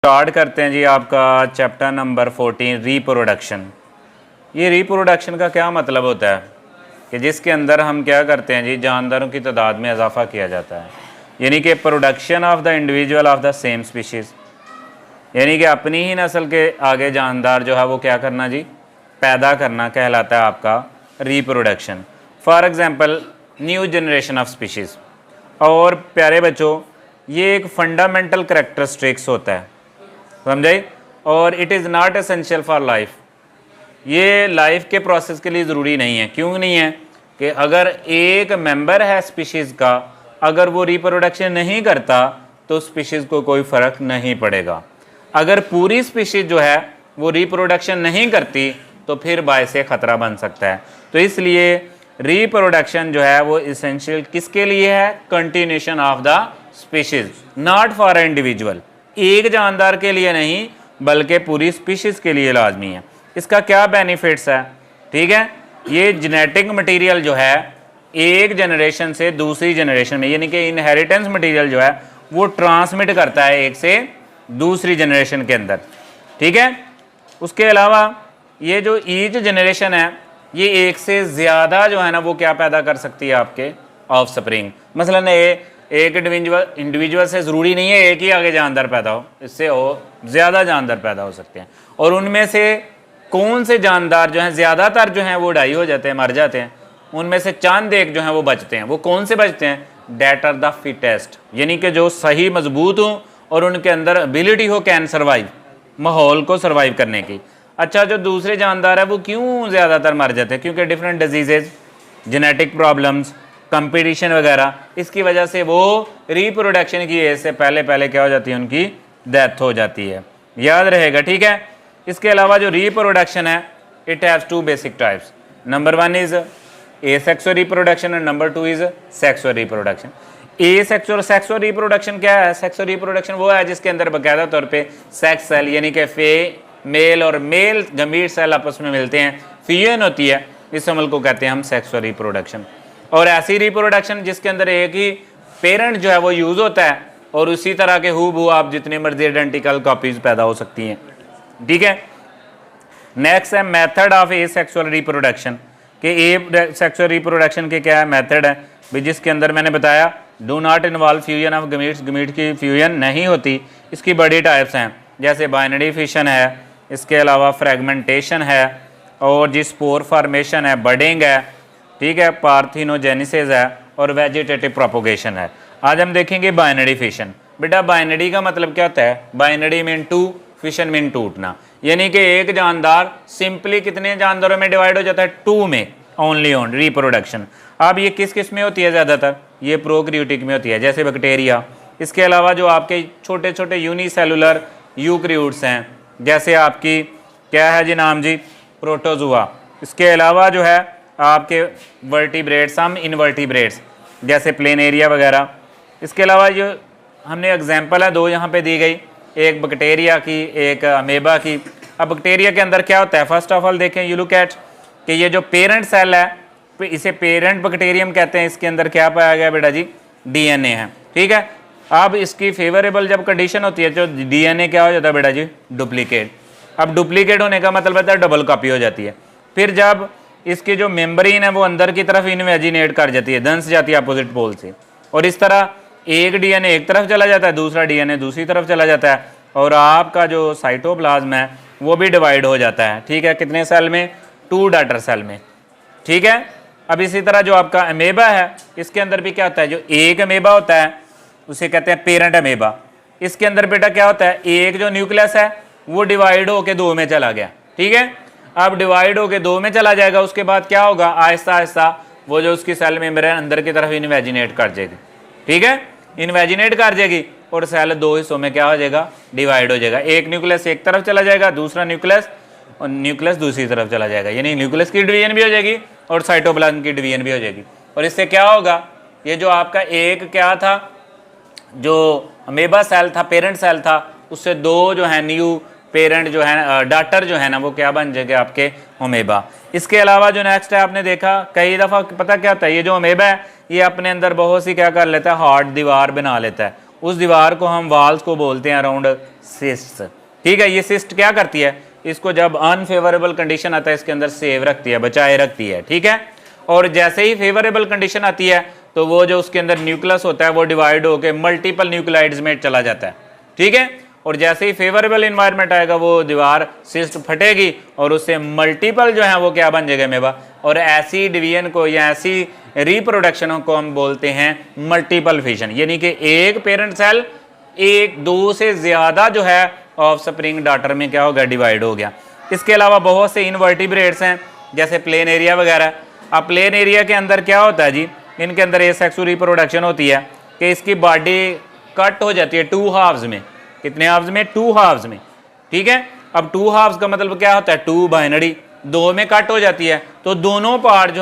Start करते हैं जी आपका चैप्टर नंबर 14 रिप्रोडक्शन। ये रिप्रोडक्शन का क्या मतलब होता है कि जिसके अंदर हम क्या करते हैं जी, जानदारों की तादाद में इजाफा किया जाता है, यानी कि production of the individual of the same species, यानी कि अपनी ही नस्ल के आगे जानदार जो है वो क्या करना जी, पैदा करना कहलाता है आपका reproduction. For example new generation of species. और प्यारे बच्चों, ये एक फंडामेंटल करैक्टरिस्टिक्स होता है, समझे, और it is not essential for life. ये लाइफ के प्रोसेस के लिए ज़रूरी नहीं है। क्यों नहीं है? कि अगर एक मेंबर है स्पीशीज़ का, अगर वो रिप्रोडक्शन नहीं करता तो स्पीशीज़ को कोई फ़र्क नहीं पड़ेगा। अगर पूरी स्पीशीज़ जो है वो रिप्रोडक्शन नहीं करती तो फिर बायसे ख़तरा बन सकता है। तो इसलिए रिप्रोडक्शन जो है वो इसेंशियल किसके लिए है? Continuation of the species, not for individual. एक जानदार के लिए नहीं बल्कि पूरी स्पीशीज़ के लिए लाजमी है। इसका क्या बेनिफिट्स है? ठीक है, ये जेनेटिक मटेरियल जो है एक जनरेशन से दूसरी जनरेशन में, यानी कि इनहेरिटेंस मटेरियल जो है वो ट्रांसमिट करता है एक से दूसरी जनरेशन के अंदर। ठीक है, उसके अलावा ये जो ईच जनरेशन है ये एक से ज़्यादा जो है ना वो क्या पैदा कर सकती है, आपके ऑफस्प्रिंग। मसलन एक इंडिविजुअल से ज़रूरी नहीं है एक ही आगे जानदार पैदा हो, इससे और ज़्यादा जानदार पैदा हो सकते हैं। और उनमें से कौन से जानदार जो हैं ज़्यादातर जो हैं वो डाई हो जाते हैं, मर जाते हैं। उनमें से चंद एक जो हैं वो बचते हैं। वो कौन से बचते हैं? डेट आर द फिटेस्ट, यानी कि जो सही मजबूत हो और उनके अंदर एबिलिटी हो कैन सर्वाइव, माहौल को सर्वाइव करने की। अच्छा, जो दूसरे जानदार है वो क्यों ज़्यादातर मर जाते हैं? क्योंकि different diseases, genetic problems, competition वगैरह, इसकी वजह से वो रिप्रोडक्शन की एज से पहले क्या हो जाती है, उनकी डेथ हो जाती है। याद रहेगा, ठीक है। इसके अलावा जो रिप्रोडक्शन है it has two basic types. Number 1 is asexual reproduction and number 2 is sexual reproduction. Asexual sexual reproduction क्या है? सेक्सुअल रिप्रोडक्शन वो है जिसके अंदर बाकायदा तौर पे सेक्स सेल, यानी कि मेल और मेल गमीट सेल आपस में मिलते हैं, फ्यूजन होती है, इस अमल को कहते हैं हम सेक्सुअल रिप्रोडक्शन। और ऐसी रिप्रोडक्शन जिसके अंदर एक ही पेरेंट जो है वो यूज़ होता है और उसी तरह के हूबहू आप जितने मर्जी आइडेंटिकल कॉपीज़ पैदा हो सकती हैं। ठीक है, नेक्स्ट है मेथड ऑफ एसेक्सुअल रिप्रोडक्शन। कि ए सेक्सुअल रिप्रोडक्शन के क्या है मेथड है भी, जिसके अंदर मैंने बताया do not involve fusion of gametes, gamete की फ्यूजन नहीं होती। इसकी बड़ी टाइप्स हैं, जैसे बाइनरी फिशन है, इसके अलावा फ्रेगमेंटेशन है, और जी स्पोर फॉर्मेशन है, बडिंग है, ठीक है, पार्थिनोजेनेसिस है, और वेजिटेटिव प्रोपोगेशन है। आज हम देखेंगे बाइनरी फिशन। बेटा बाइनरी का मतलब क्या होता है? Binary mean two, fission mean टूटना, यानी कि एक जानदार सिंपली कितने जानदारों में डिवाइड हो जाता है? 2 में, ओनली ऑन रिप्रोडक्शन। अब ये किस में होती है ज़्यादातर? ये प्रोकैरियोटिक में होती है, जैसे बैक्टीरिया। इसके अलावा जो आपके छोटे छोटे यूनिसेलुलर यूकैरियोट्स हैं, जैसे आपकी क्या है जी नाम जी, प्रोटोजुआ। इसके अलावा जो है आपके वर्टिब्रेट्स, हम इनवर्टिब्रेट्स जैसे प्लेनेरिया वगैरह। इसके अलावा जो हमने एग्जांपल है 2 यहाँ पे दी गई, एक बैक्टीरिया की, एक अमेबा की। अब बैक्टीरिया के अंदर क्या होता है? फर्स्ट ऑफ ऑल देखें, यू लुक एट कि ये जो पेरेंट सेल है इसे पेरेंट बैक्टीरियम कहते हैं। इसके अंदर क्या पाया गया बेटा जी? डीएनए है। ठीक है, अब इसकी फेवरेबल जब कंडीशन होती है तो डीएनए क्या हो जाता है बेटा जी? डुप्लीकेट। अब डुप्लीकेट होने का मतलब होता है डबल कॉपी हो जाती है। फिर जब इसकी जो मेम्ब्रेन है वो अंदर की तरफ इन्वेजिनेट कर जाती है, धंस जाती है अपोजिट पोल से, और इस तरह एक डीएनए एक तरफ चला जाता है, दूसरा डीएनए दूसरी तरफ चला जाता है, और आपका जो साइटोप्लाज्म है वो भी डिवाइड हो जाता है। ठीक है, कितने सेल में? 2 डॉटर सेल में। ठीक है, अब इसी तरह जो आपका अमेबा है इसके अंदर भी क्या होता है? जो एक अमेबा होता है उसे कहते हैं पेरेंट अमेबा। इसके अंदर बेटा क्या होता है? एक जो न्यूक्लियस है वो डिवाइड होकर 2 में चला गया। ठीक है, अब डिवाइड होकर 2 में चला जाएगा, उसके बाद क्या होगा? आहिस्ता आहिस्ता वो जो उसकी सेल मेम्ब्रेन अंदर की तरफ इन्वेजिनेट कर जाएगी। ठीक है, इन्वेजिनेट कर जाएगी और सेल 2 हिस्सों में क्या हो जाएगा? डिवाइड हो जाएगा। एक न्यूक्लियस एक तरफ चला जाएगा, दूसरा न्यूक्लियस दूसरी तरफ चला जाएगा, यानी न्यूक्लियस की डिवीजन भी हो जाएगी और साइटोप्लाज्म की डिवीजन भी हो जाएगी। और इससे क्या होगा? ये जो आपका एक क्या था, जो अमेबा सेल था, पेरेंट सेल था, उससे 2 जो है न्यू पेरेंट जो है डॉटर जो है ना वो क्या बन जाएगा? आपके अमेबा। इसके अलावा जो नेक्स्ट है आपने देखा कई दफ़ा, पता क्या होता है? ये जो अमेबा है ये अपने अंदर बहुत सी क्या कर लेता है? हार्ड दीवार बना लेता है, उस दीवार को हम वॉल्स को बोलते हैं अराउंड सिस्ट। ठीक है, ये सिस्ट क्या करती है, इसको जब अनफेवरेबल कंडीशन आता है इसके अंदर सेव रखती है, बचाए रखती है। ठीक है, और जैसे ही फेवरेबल कंडीशन आती है तो वो जो उसके अंदर न्यूक्लियस होता है वो डिवाइड होकर मल्टीपल न्यूक्लियाइड्स में चला जाता है। ठीक है, और जैसे ही फेवरेबल इन्वायरमेंट आएगा वो दीवार सिस्ट फटेगी और उससे मल्टीपल जो है वो क्या बन जाएगा, मेवा। और ऐसी डिवीजन को या ऐसी रिप्रोडक्शन को हम बोलते हैं मल्टीपल फिशन, यानी कि एक पेरेंट सेल एक दो से ज़्यादा जो है ऑफ स्प्रिंग डॉटर में क्या हो गया, डिवाइड हो गया। इसके अलावा बहुत से इनवर्टिब्रेट्स हैं जैसे प्लेन एरिया वगैरह। अब प्लेन एरिया के अंदर क्या होता है जी, इनके अंदर एसेक्सुअल रिप्रोडक्शन होती है कि इसकी बॉडी कट हो जाती है टू हाफ्स में। कितने हाफ्स में, टू हाफ्स में। ठीक है, अब टू हाफ्स का मतलब क्या होता है, टू बाइनरी, दो में कट हो जाती है, तो दोनों पार्ट जो